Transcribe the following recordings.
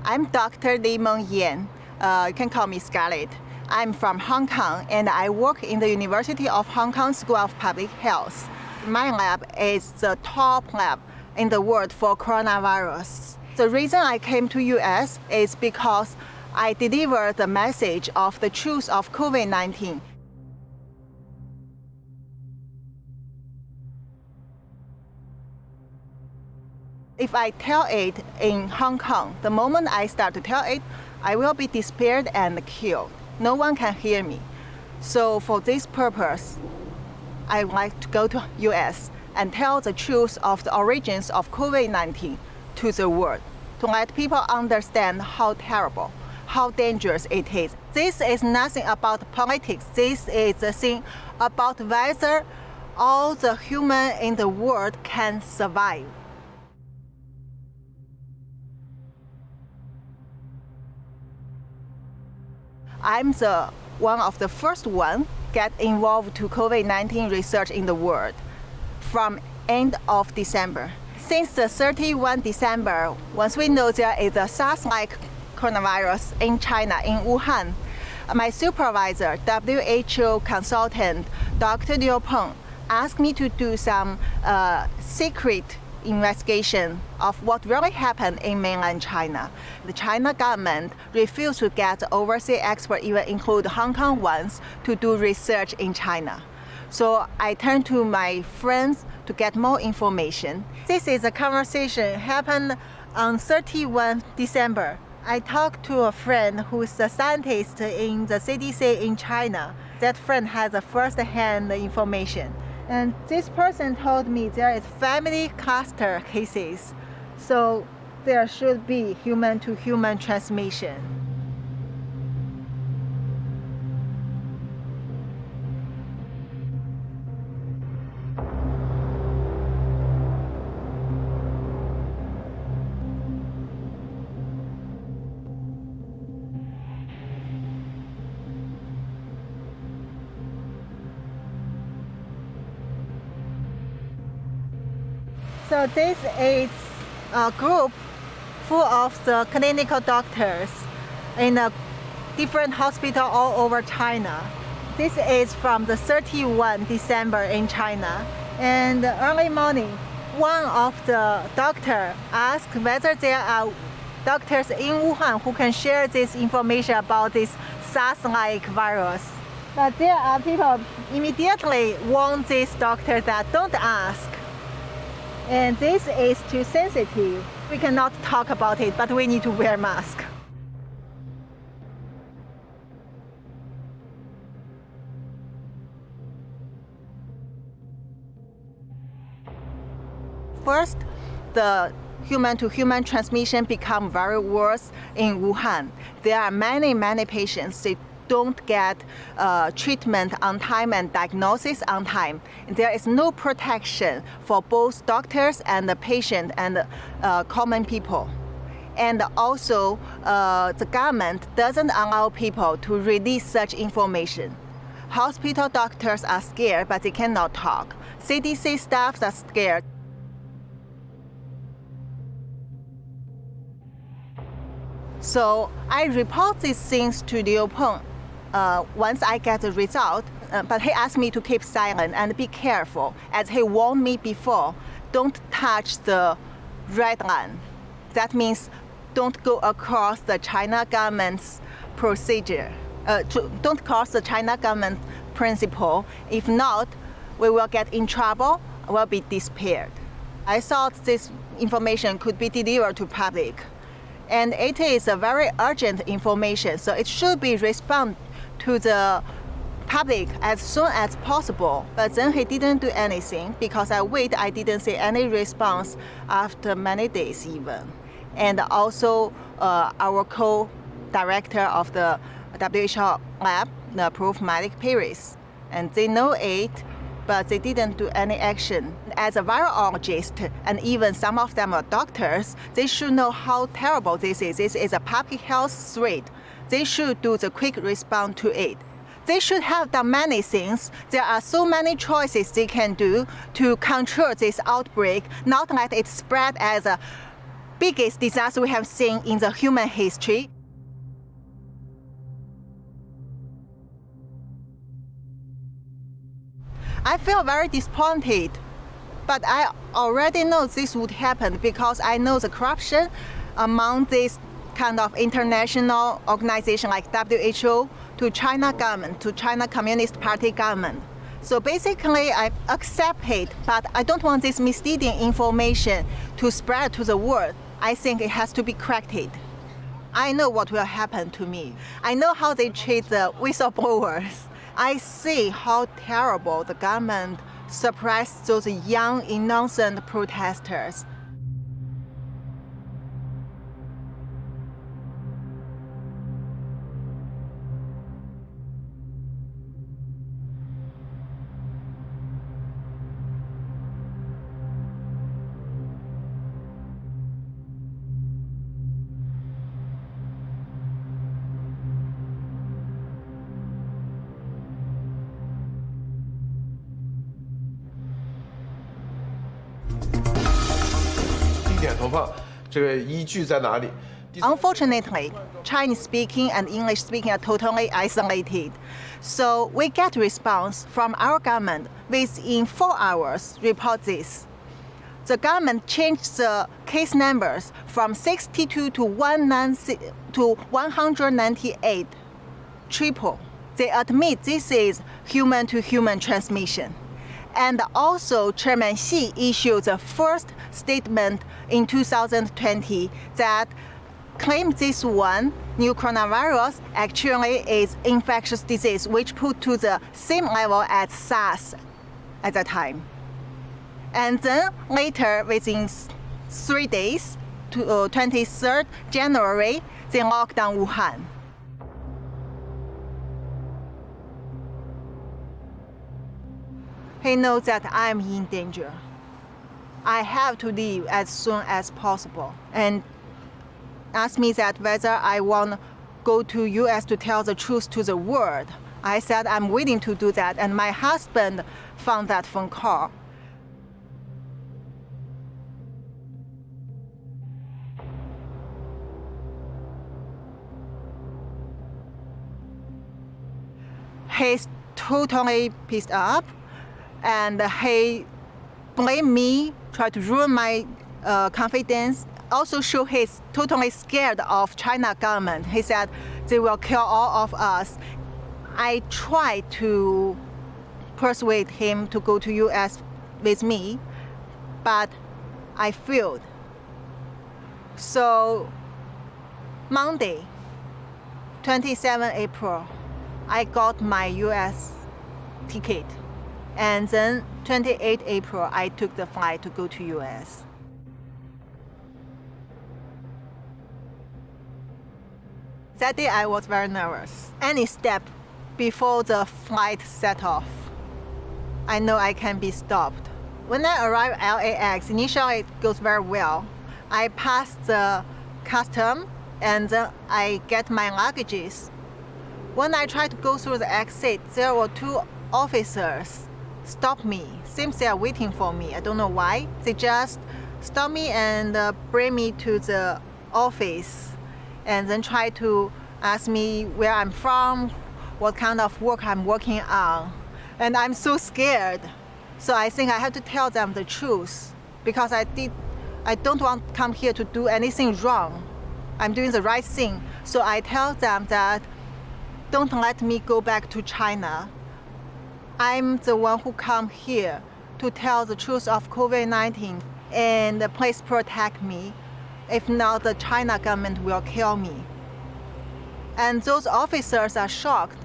I'm Dr. Li Meng Yan. You can call me Scarlett. I'm from Hong Kong and I work in the University of Hong Kong School of Public Health. My lab is the top lab in the world for coronavirus. The reason I came to US is because I deliver the message of the truth of COVID-19. If I tell it in Hong Kong, the moment I start to tell it, I will be disappeared and killed. No one can hear me. So for this purpose, I like to go to US and tell the truth of the origins of COVID-19 to the world, to let people understand how terrible, how dangerous it is. This is nothing about politics. This is a thing about whether all the humans in the world can survive. I'm one of the first one get involved to COVID-19 research in the world from end of December. Since the 31 December, once we know there is a SARS-like coronavirus in China, in Wuhan, my supervisor, WHO consultant, Dr. Liu Peng, asked me to do some secret investigation of what really happened in mainland China. The China government refused to get overseas experts, even include Hong Kong ones, to do research in China. So I turned to my friends to get more information. This is a conversation happened on 31 December. I talked to a friend who is a scientist in the CDC in China. That friend has a first-hand information. And this person told me there is family cluster cases, so there should be human-to-human transmission. So this is a group full of the clinical doctors in a different hospital all over China. This is from the 31 December in China. And early morning, one of the doctors asked whether there are doctors in Wuhan who can share this information about this SARS-like virus. But there are people immediately warn this doctor that don't ask. And this is too sensitive. We cannot talk about it, but we need to wear masks. First, the human-to-human transmission become very worse in Wuhan. There are many patients that don't get treatment on time and diagnosis on time. There is no protection for both doctors and the patient and common people. And also, the government doesn't allow people to release such information. Hospital doctors are scared, but they cannot talk. CDC staffs are scared. So I report these things to Liu Peng once I get the result, but he asked me to keep silent and be careful, as he warned me before, don't touch the red line. That means don't go across the China government's procedure. Don't cross the China government principle. If not, we will get in trouble, will be disappeared. I thought this information could be delivered to public. And it is a very urgent information, so it should be responded to the public as soon as possible. But then he didn't do anything because I didn't see any response after many days even. And also our co-director of the WHO lab approved Malik Paris, and they know it, but they didn't do any action. As a virologist, and even some of them are doctors, they should know how terrible this is. This is a public health threat. They should do the quick response to it. They should have done many things. There are so many choices they can do to control this outbreak, not let it spread as a biggest disaster we have seen in the human history. I feel very disappointed, but I already know this would happen because I know the corruption among this kind of international organization like WHO, to China government, to China Communist Party government. So basically I accept it, but I don't want this misleading information to spread to the world. I think it has to be corrected. I know what will happen to me. I know how they treat the whistleblowers. I see how terrible the government suppressed those young, innocent protesters. Unfortunately, Chinese speaking and English speaking are totally isolated. So we get response from our government within 4 hours report this. The government changed the case numbers from 62 to 198, triple. They admit this is human-to-human transmission. And also, Chairman Xi issued the first statement in 2020 that claimed this one, new coronavirus, actually is infectious disease, which put to the same level as SARS at that time. And then later, within 3 days, 23rd January, they locked down Wuhan. He knows that I'm in danger. I have to leave as soon as possible, and asked me that whether I want to go to US to tell the truth to the world. I said I'm willing to do that, and my husband found that phone call. He's totally pissed off. And he blamed me, tried to ruin my confidence. Also show he's totally scared of China government. He said they will kill all of us. I tried to persuade him to go to US with me, but I failed. So Monday, 27 April, I got my US ticket. And then 28 April, I took the flight to go to US. That day I was very nervous. Any step before the flight set off, I know I can be stopped. When I arrive at LAX, initially it goes very well. I pass the custom and then I get my luggages. When I try to go through the exit, there were 2 officers stop me. Seems they are waiting for me. I don't know why. They just stop me and bring me to the office and then try to ask me where I'm from, what kind of work I'm working on. And I'm so scared. So I think I have to tell them the truth because I don't want to come here to do anything wrong. I'm doing the right thing. So I tell them that don't let me go back to China. I'm the one who come here to tell the truth of COVID-19 and please protect me. If not, the China government will kill me. And those officers are shocked.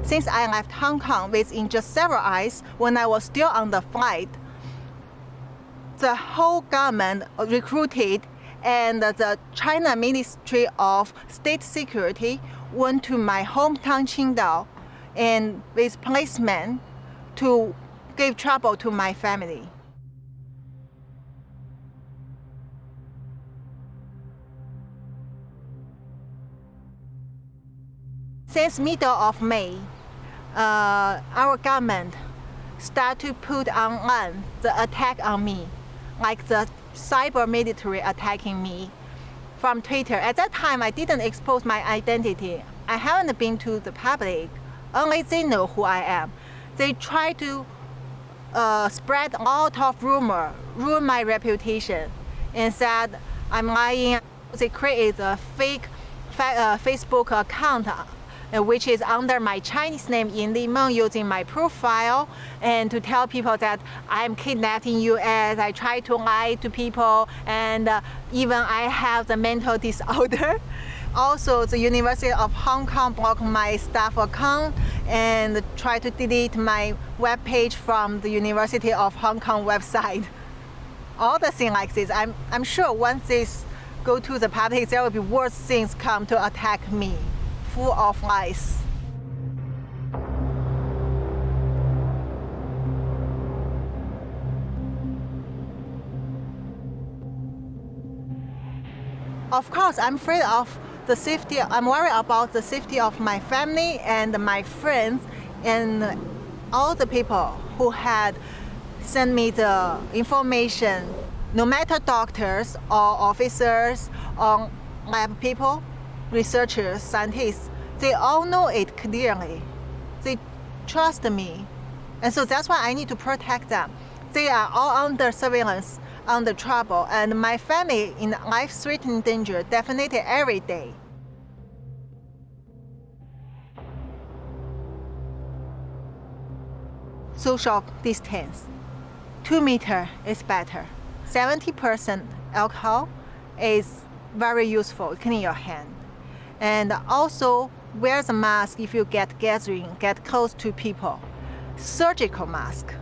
Since I left Hong Kong within just several hours, when I was still on the flight, the whole government recruited and the China Ministry of State Security went to my hometown Qingdao and with policemen to give trouble to my family. Since middle of May, our government start to put online the attack on me, like the cyber military attacking me from Twitter. At that time, I didn't expose my identity. I haven't been to the public. Only they know who I am. They try to spread a lot of rumor, ruin my reputation, and said I'm lying. They create a fake Facebook account, which is under my Chinese name Yin Li Meng, using my profile, and to tell people that I'm kidnapped in US. I try to lie to people, and even I have the mental disorder. Also, the University of Hong Kong blocked my staff account and tried to delete my webpage from the University of Hong Kong website. All the things like this, I'm sure once this go to the public, there will be worse things come to attack me, full of lies. Of course, I'm afraid of the safety. I'm worried about the safety of my family and my friends and all the people who had sent me the information. No matter doctors or officers or lab people, researchers, scientists, they all know it clearly. They trust me. And so that's why I need to protect them. They are all under surveillance, under trouble, and my family in life-threatening danger definitely every day. Social distance. 2 meters is better. 70% alcohol is very useful, clean your hand. And also wear the mask if you get close to people. Surgical mask.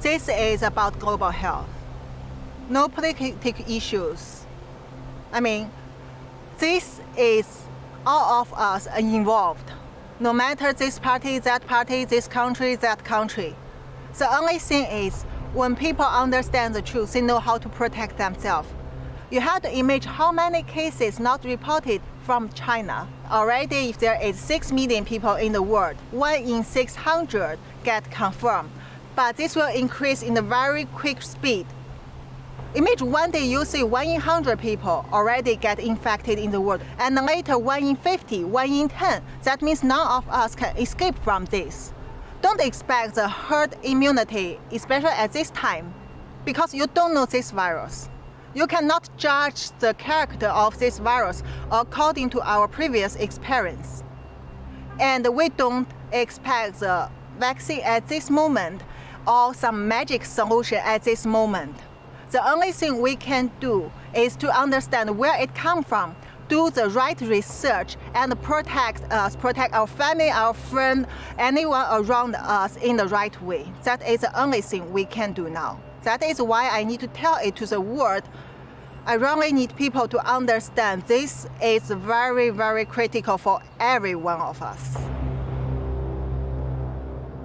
This is about global health. No political issues. I mean, this is all of us are involved. No matter this party, this country, that country. The only thing is, when people understand the truth, they know how to protect themselves. You have to imagine how many cases not reported from China. Already, if there is 6 million people in the world, 1 in 600 get confirmed. But this will increase in a very quick speed. Imagine one day you see 1 in 100 people already get infected in the world, and later 1 in 50, 1 in 10. That means none of us can escape from this. Don't expect the herd immunity, especially at this time, because you don't know this virus. You cannot judge the character of this virus according to our previous experience. And we don't expect the vaccine at this moment or some magic solution at this moment. The only thing we can do is to understand where it comes from, do the right research, and protect us, protect our family, our friend, anyone around us in the right way. That is the only thing we can do now. That is why I need to tell it to the world. I really need people to understand this is very, very critical for every one of us.